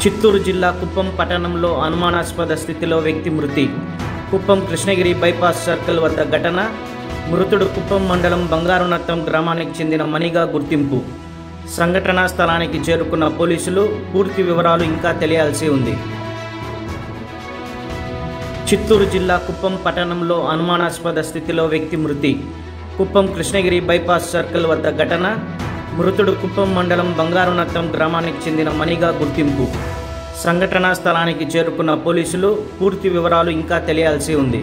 చిత్తూరు జిల్లా కుప్పం పట్టణంలో అనుమానాస్పద స్థితిలో వ్యక్తి మృతి. కుప్పం కృష్ణగిరి బైపాస్ సర్కిల్ వద్ద ఘటన. మృతుడు కుప్పం మండలం బంగారునత్తం గ్రామానికి చెందిన మణిగా గుర్తింపు. సంఘటనా స్థలానికి చేరుకున్న పోలీసులు పూర్తి వివరాలు ఇంకా తెలియాల్సి ఉంది. చిత్తూరు జిల్లా కుప్పం పట్టణంలో అనుమానాస్పద స్థితిలో వ్యక్తి మృతి. కుప్పం కృష్ణగిరి బైపాస్ సర్కిల్ వద్ద ఘటన. మృతుడు కుప్పం మండలం బంగారునత్తం గ్రామానికి చెందిన మణిగా గుర్తింపు. సంఘటనా స్థలానికి చేరుకున్న పోలీసులు పూర్తి వివరాలు ఇంకా తెలియాల్సి ఉంది.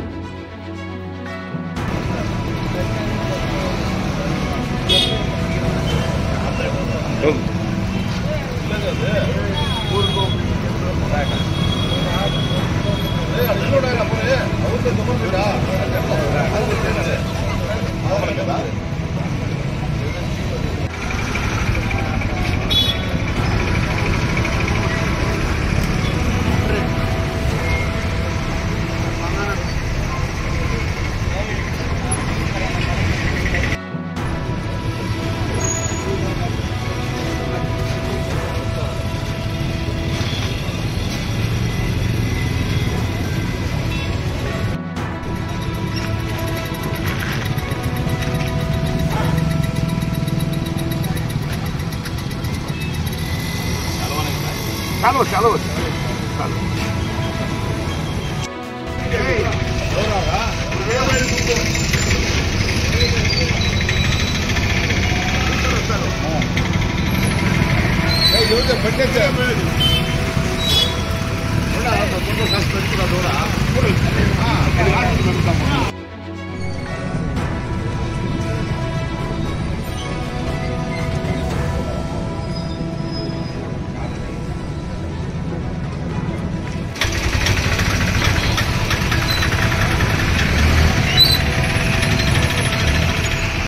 चलो चलो चलो